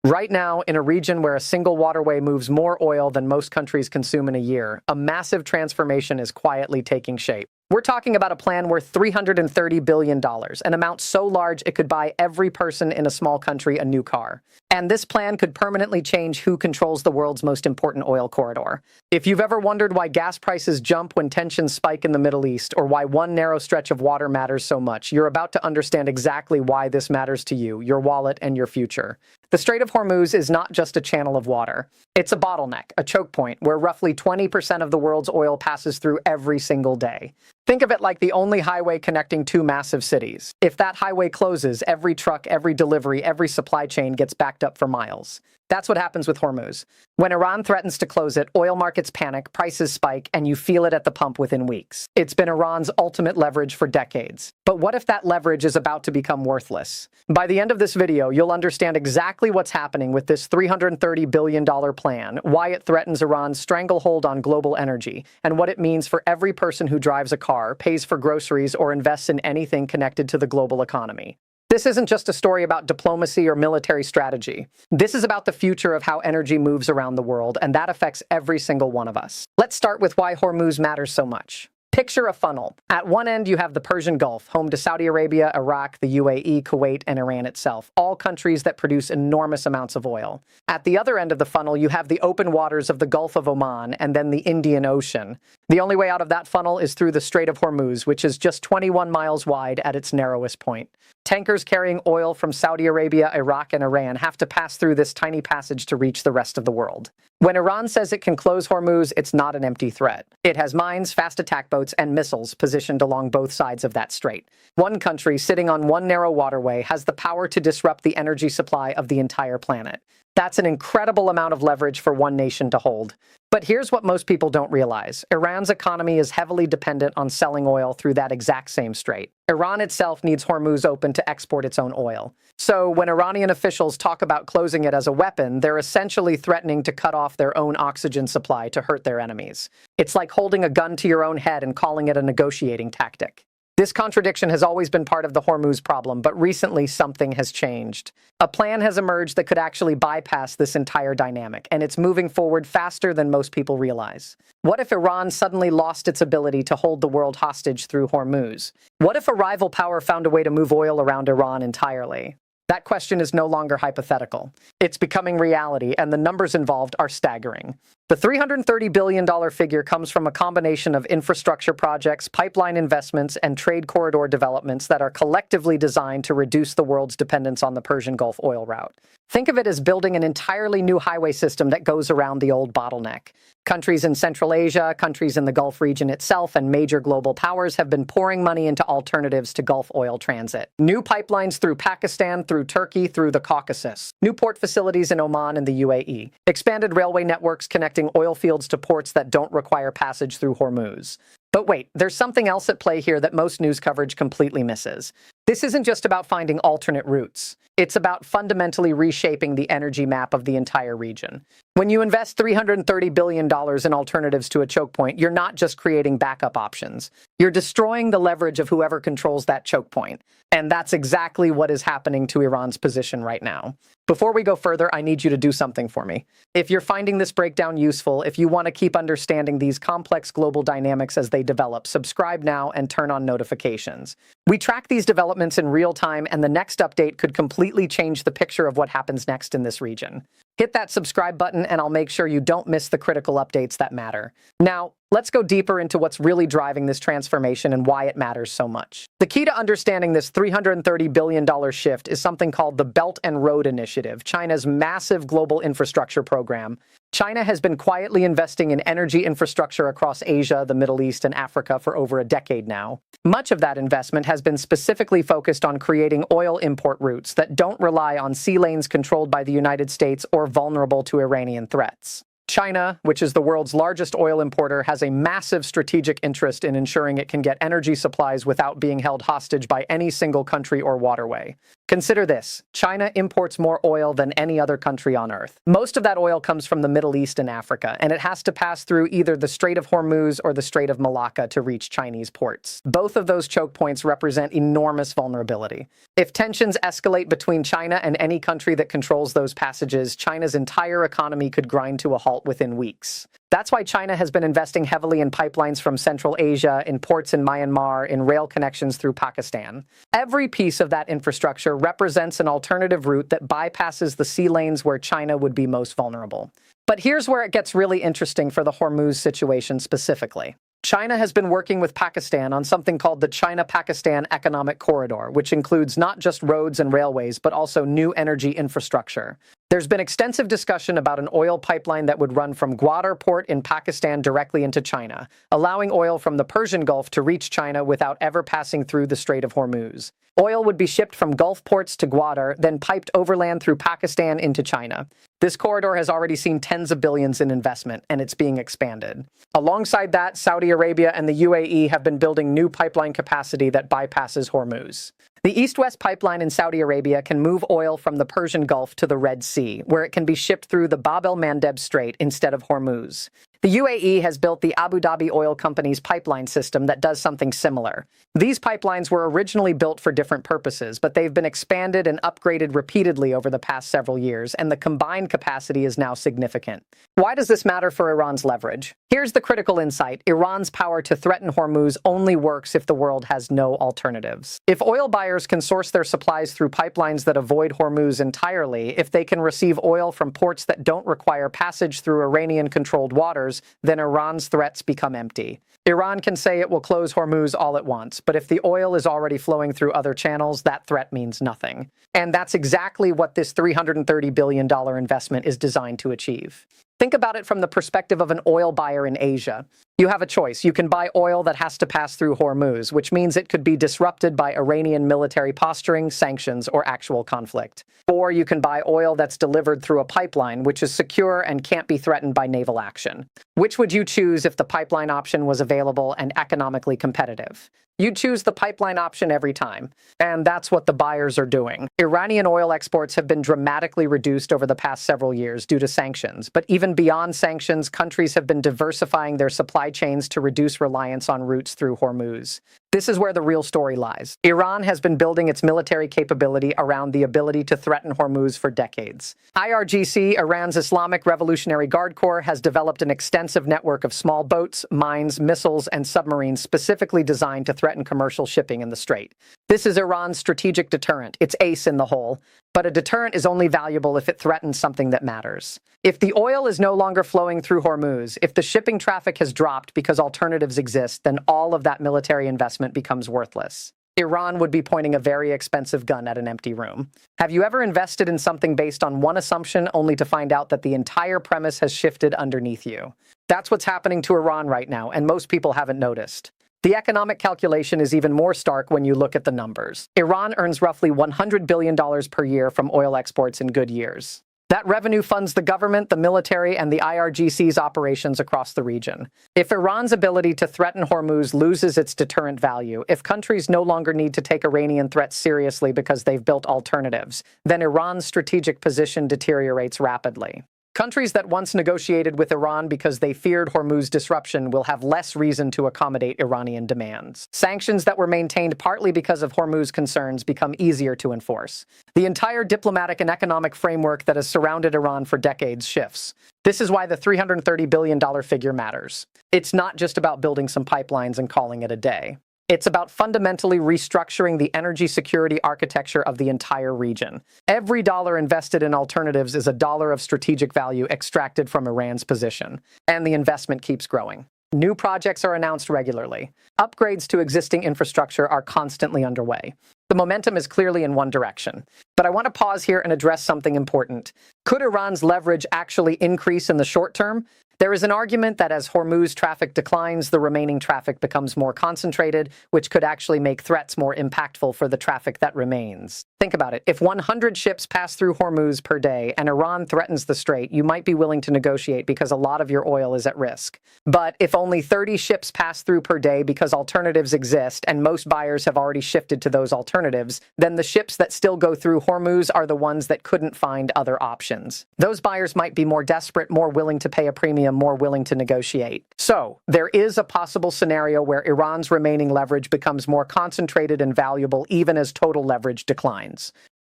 Right now, in a region where a single waterway moves more oil than most countries consume in a year, a massive transformation is quietly taking shape. We're talking about a plan worth $330 billion, an amount so large it could buy every person in a small country a new car. And this plan could permanently change who controls the world's most important oil corridor. If you've ever wondered why gas prices jump when tensions spike in the Middle East, or why one narrow stretch of water matters so much, you're about to understand exactly why this matters to you, your wallet, and your future. The Strait of Hormuz is not just a channel of water. It's a bottleneck, a choke point, where roughly 20% of the world's oil passes through every single day. Think of it like the only highway connecting two massive cities. If that highway closes, every truck, every delivery, every supply chain gets backed up for miles. That's what happens with Hormuz. When Iran threatens to close it, oil markets panic, prices spike, and you feel it at the pump within weeks. It's been Iran's ultimate leverage for decades. But what if that leverage is about to become worthless? By the end of this video, you'll understand exactly what's happening with this $330 billion plan, why it threatens Iran's stranglehold on global energy, and what it means for every person who drives a car, pays for groceries, or invests in anything connected to the global economy. This isn't just a story about diplomacy or military strategy. This is about the future of how energy moves around the world, and that affects every single one of us. Let's start with why Hormuz matters so much. Picture a funnel. At one end, you have the Persian Gulf, home to Saudi Arabia, Iraq, the UAE, Kuwait, and Iran itself, all countries that produce enormous amounts of oil. At the other end of the funnel, you have the open waters of the Gulf of Oman and then the Indian Ocean. The only way out of that funnel is through the Strait of Hormuz, which is just 21 miles wide at its narrowest point. Tankers carrying oil from Saudi Arabia, Iraq, and Iran have to pass through this tiny passage to reach the rest of the world. When Iran says it can close Hormuz, it's not an empty threat. It has mines, fast attack boats, and missiles positioned along both sides of that strait. One country sitting on one narrow waterway has the power to disrupt the energy supply of the entire planet. That's an incredible amount of leverage for one nation to hold. But here's what most people don't realize. Iran's economy is heavily dependent on selling oil through that exact same strait. Iran itself needs Hormuz open to export its own oil. So when Iranian officials talk about closing it as a weapon, they're essentially threatening to cut off their own oxygen supply to hurt their enemies. It's like holding a gun to your own head and calling it a negotiating tactic. This contradiction has always been part of the Hormuz problem, but recently something has changed. A plan has emerged that could actually bypass this entire dynamic, and it's moving forward faster than most people realize. What if Iran suddenly lost its ability to hold the world hostage through Hormuz? What if a rival power found a way to move oil around Iran entirely? That question is no longer hypothetical. It's becoming reality, and the numbers involved are staggering. The $330 billion figure comes from a combination of infrastructure projects, pipeline investments, and trade corridor developments that are collectively designed to reduce the world's dependence on the Persian Gulf oil route. Think of it as building an entirely new highway system that goes around the old bottleneck. Countries in Central Asia, countries in the Gulf region itself, and major global powers have been pouring money into alternatives to Gulf oil transit. New pipelines through Pakistan, through Turkey, through the Caucasus. New port facilities in Oman and the UAE. Expanded railway networks connecting oil fields to ports that don't require passage through Hormuz. But wait, there's something else at play here that most news coverage completely misses. This isn't just about finding alternate routes. It's about fundamentally reshaping the energy map of the entire region. When you invest $330 billion in alternatives to a choke point, you're not just creating backup options. You're destroying the leverage of whoever controls that choke point. And that's exactly what is happening to Iran's position right now. Before we go further, I need you to do something for me. If you're finding this breakdown useful, if you want to keep understanding these complex global dynamics as they develop, subscribe now and turn on notifications. We track these developments in real time, and the next update could completely change the picture of what happens next in this region. Hit that subscribe button and I'll make sure you don't miss the critical updates that matter. Now, let's go deeper into what's really driving this transformation and why it matters so much. The key to understanding this $330 billion shift is something called the Belt and Road Initiative, China's massive global infrastructure program. China has been quietly investing in energy infrastructure across Asia, the Middle East, and Africa for over a decade now. Much of that investment has been specifically focused on creating oil import routes that don't rely on sea lanes controlled by the United States or vulnerable to Iranian threats. China, which is the world's largest oil importer, has a massive strategic interest in ensuring it can get energy supplies without being held hostage by any single country or waterway. Consider this. China imports more oil than any other country on Earth. Most of that oil comes from the Middle East and Africa, and it has to pass through either the Strait of Hormuz or the Strait of Malacca to reach Chinese ports. Both of those choke points represent enormous vulnerability. If tensions escalate between China and any country that controls those passages, China's entire economy could grind to a halt within weeks. That's why China has been investing heavily in pipelines from Central Asia, in ports in Myanmar, in rail connections through Pakistan. Every piece of that infrastructure represents an alternative route that bypasses the sea lanes where China would be most vulnerable. But here's where it gets really interesting for the Hormuz situation specifically. China has been working with Pakistan on something called the China-Pakistan Economic Corridor, which includes not just roads and railways, but also new energy infrastructure. There's been extensive discussion about an oil pipeline that would run from Gwadar port in Pakistan directly into China, allowing oil from the Persian Gulf to reach China without ever passing through the Strait of Hormuz. Oil would be shipped from Gulf ports to Gwadar, then piped overland through Pakistan into China. This corridor has already seen tens of billions in investment, and it's being expanded. Alongside that, Saudi Arabia and the UAE have been building new pipeline capacity that bypasses Hormuz. The East-West pipeline in Saudi Arabia can move oil from the Persian Gulf to the Red Sea, where it can be shipped through the Bab el-Mandeb Strait instead of Hormuz. The UAE has built the Abu Dhabi Oil Company's pipeline system that does something similar. These pipelines were originally built for different purposes, but they've been expanded and upgraded repeatedly over the past several years, and the combined capacity is now significant. Why does this matter for Iran's leverage? Here's the critical insight. Iran's power to threaten Hormuz only works if the world has no alternatives. If oil buyers can source their supplies through pipelines that avoid Hormuz entirely, if they can receive oil from ports that don't require passage through Iranian-controlled waters, then Iran's threats become empty. Iran can say it will close Hormuz all it wants, but if the oil is already flowing through other channels, that threat means nothing. And that's exactly what this $330 billion investment is designed to achieve. Think about it from the perspective of an oil buyer in Asia. You have a choice. You can buy oil that has to pass through Hormuz, which means it could be disrupted by Iranian military posturing, sanctions, or actual conflict. Or you can buy oil that's delivered through a pipeline, which is secure and can't be threatened by naval action. Which would you choose if the pipeline option was available and economically competitive? You'd choose the pipeline option every time. And that's what the buyers are doing. Iranian oil exports have been dramatically reduced over the past several years due to sanctions. But even beyond sanctions, countries have been diversifying their supply chains to reduce reliance on routes through Hormuz. This is where the real story lies. Iran has been building its military capability around the ability to threaten Hormuz for decades. IRGC, Iran's Islamic Revolutionary Guard Corps, has developed an extensive network of small boats, mines, missiles, and submarines specifically designed to threaten commercial shipping in the strait. This is Iran's strategic deterrent. It's ace in the hole. But a deterrent is only valuable if it threatens something that matters. If the oil is no longer flowing through Hormuz, if the shipping traffic has dropped because alternatives exist, then all of that military investment becomes worthless. Iran would be pointing a very expensive gun at an empty room. Have you ever invested in something based on one assumption only to find out that the entire premise has shifted underneath you? That's what's happening to Iran right now, and most people haven't noticed. The economic calculation is even more stark when you look at the numbers. Iran earns roughly $100 billion per year from oil exports in good years. That revenue funds the government, the military, and the IRGC's operations across the region. If Iran's ability to threaten Hormuz loses its deterrent value, if countries no longer need to take Iranian threats seriously because they've built alternatives, then Iran's strategic position deteriorates rapidly. Countries that once negotiated with Iran because they feared Hormuz disruption will have less reason to accommodate Iranian demands. Sanctions that were maintained partly because of Hormuz concerns become easier to enforce. The entire diplomatic and economic framework that has surrounded Iran for decades shifts. This is why the $330 billion figure matters. It's not just about building some pipelines and calling it a day. It's about fundamentally restructuring the energy security architecture of the entire region. Every dollar invested in alternatives is a dollar of strategic value extracted from Iran's position. And the investment keeps growing. New projects are announced regularly. Upgrades to existing infrastructure are constantly underway. The momentum is clearly in one direction. But I want to pause here and address something important. Could Iran's leverage actually increase in the short term? There is an argument that as Hormuz traffic declines, the remaining traffic becomes more concentrated, which could actually make threats more impactful for the traffic that remains. Think about it. If 100 ships pass through Hormuz per day and Iran threatens the strait, you might be willing to negotiate because a lot of your oil is at risk. But if only 30 ships pass through per day because alternatives exist and most buyers have already shifted to those alternatives, then the ships that still go through Hormuz are the ones that couldn't find other options. Those buyers might be more desperate, more willing to pay a premium, more willing to negotiate. So, there is a possible scenario where Iran's remaining leverage becomes more concentrated and valuable even as total leverage declines.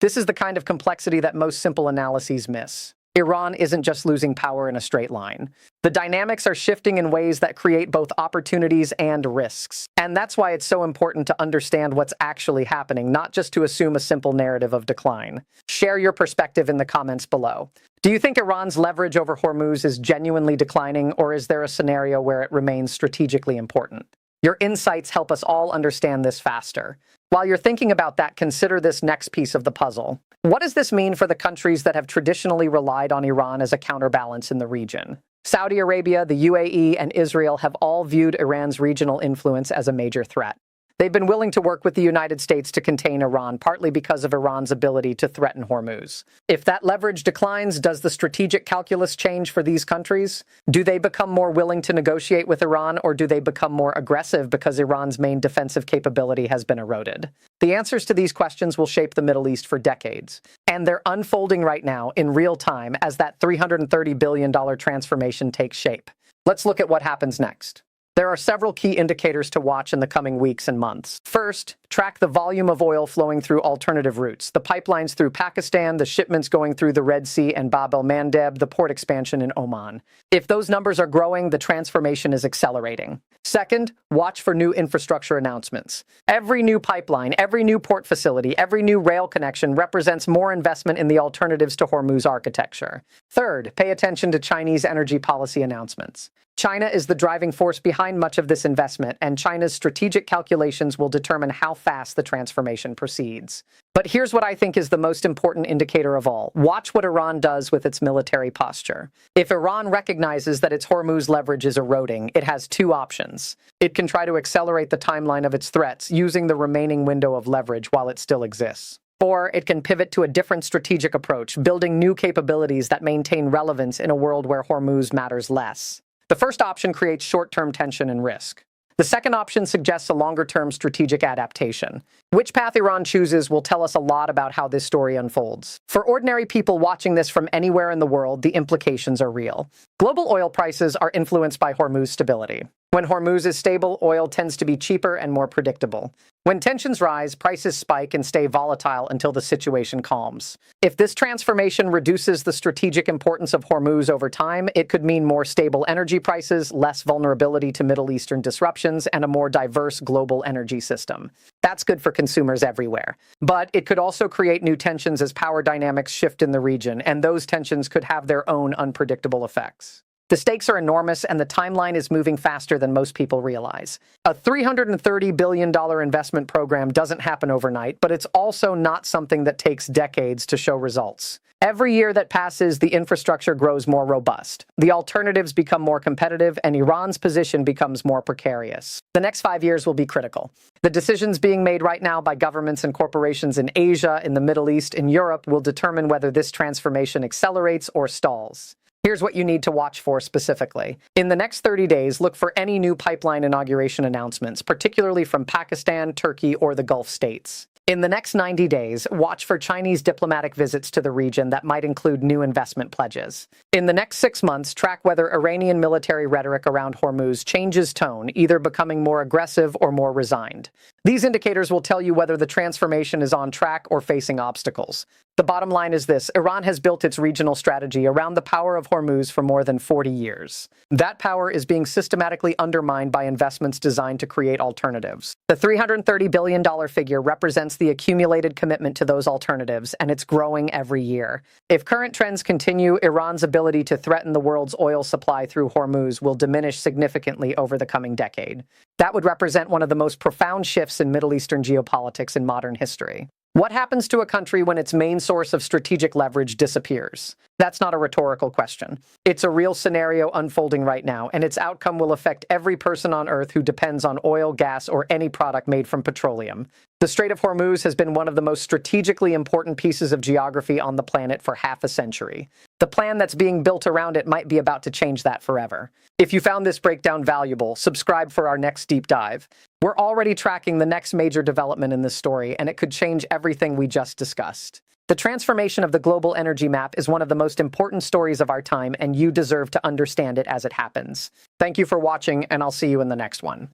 This is the kind of complexity that most simple analyses miss. Iran isn't just losing power in a straight line. The dynamics are shifting in ways that create both opportunities and risks. And that's why it's so important to understand what's actually happening, not just to assume a simple narrative of decline. Share your perspective in the comments below. Do you think Iran's leverage over Hormuz is genuinely declining, or is there a scenario where it remains strategically important? Your insights help us all understand this faster. While you're thinking about that, consider this next piece of the puzzle. What does this mean for the countries that have traditionally relied on Iran as a counterbalance in the region? Saudi Arabia, the UAE, and Israel have all viewed Iran's regional influence as a major threat. They've been willing to work with the United States to contain Iran, partly because of Iran's ability to threaten Hormuz. If that leverage declines, does the strategic calculus change for these countries? Do they become more willing to negotiate with Iran, or do they become more aggressive because Iran's main defensive capability has been eroded? The answers to these questions will shape the Middle East for decades. And they're unfolding right now in real time as that $330 billion transformation takes shape. Let's look at what happens next. There are several key indicators to watch in the coming weeks and months. First, track the volume of oil flowing through alternative routes, the pipelines through Pakistan, the shipments going through the Red Sea and Bab el-Mandeb, the port expansion in Oman. If those numbers are growing, the transformation is accelerating. Second, watch for new infrastructure announcements. Every new pipeline, every new port facility, every new rail connection represents more investment in the alternatives to Hormuz architecture. Third, pay attention to Chinese energy policy announcements. China is the driving force behind much of this investment, and China's strategic calculations will determine how fast the transformation proceeds. But here's what I think is the most important indicator of all. Watch what Iran does with its military posture. If Iran recognizes that its Hormuz leverage is eroding, it has two options. It can try to accelerate the timeline of its threats using the remaining window of leverage while it still exists. Or it can pivot to a different strategic approach, building new capabilities that maintain relevance in a world where Hormuz matters less. The first option creates short-term tension and risk. The second option suggests a longer-term strategic adaptation. Which path Iran chooses will tell us a lot about how this story unfolds. For ordinary people watching this from anywhere in the world, the implications are real. Global oil prices are influenced by Hormuz stability. When Hormuz is stable, oil tends to be cheaper and more predictable. When tensions rise, prices spike and stay volatile until the situation calms. If this transformation reduces the strategic importance of Hormuz over time, it could mean more stable energy prices, less vulnerability to Middle Eastern disruptions, and a more diverse global energy system. That's good for consumers everywhere. But it could also create new tensions as power dynamics shift in the region, and those tensions could have their own unpredictable effects. The stakes are enormous, and the timeline is moving faster than most people realize. A $330 billion investment program doesn't happen overnight, but it's also not something that takes decades to show results. Every year that passes, the infrastructure grows more robust. The alternatives become more competitive, and Iran's position becomes more precarious. The next 5 years will be critical. The decisions being made right now by governments and corporations in Asia, in the Middle East, and Europe will determine whether this transformation accelerates or stalls. Here's what you need to watch for specifically. In the next 30 days, look for any new pipeline inauguration announcements, particularly from Pakistan, Turkey, or the Gulf states. In the next 90 days, watch for Chinese diplomatic visits to the region that might include new investment pledges. In the next 6 months, track whether Iranian military rhetoric around Hormuz changes tone, either becoming more aggressive or more resigned. These indicators will tell you whether the transformation is on track or facing obstacles. The bottom line is this: Iran has built its regional strategy around the power of Hormuz for more than 40 years. That power is being systematically undermined by investments designed to create alternatives. The $330 billion figure represents the accumulated commitment to those alternatives, and it's growing every year. If current trends continue, Iran's ability to threaten the world's oil supply through Hormuz will diminish significantly over the coming decade. That would represent one of the most profound shifts in Middle Eastern geopolitics in modern history. What happens to a country when its main source of strategic leverage disappears? That's not a rhetorical question. It's a real scenario unfolding right now, and its outcome will affect every person on Earth who depends on oil, gas, or any product made from petroleum. The Strait of Hormuz has been one of the most strategically important pieces of geography on the planet for half a century. The plan that's being built around it might be about to change that forever. If you found this breakdown valuable, subscribe for our next deep dive. We're already tracking the next major development in this story, and it could change everything we just discussed. The transformation of the global energy map is one of the most important stories of our time, and you deserve to understand it as it happens. Thank you for watching, and I'll see you in the next one.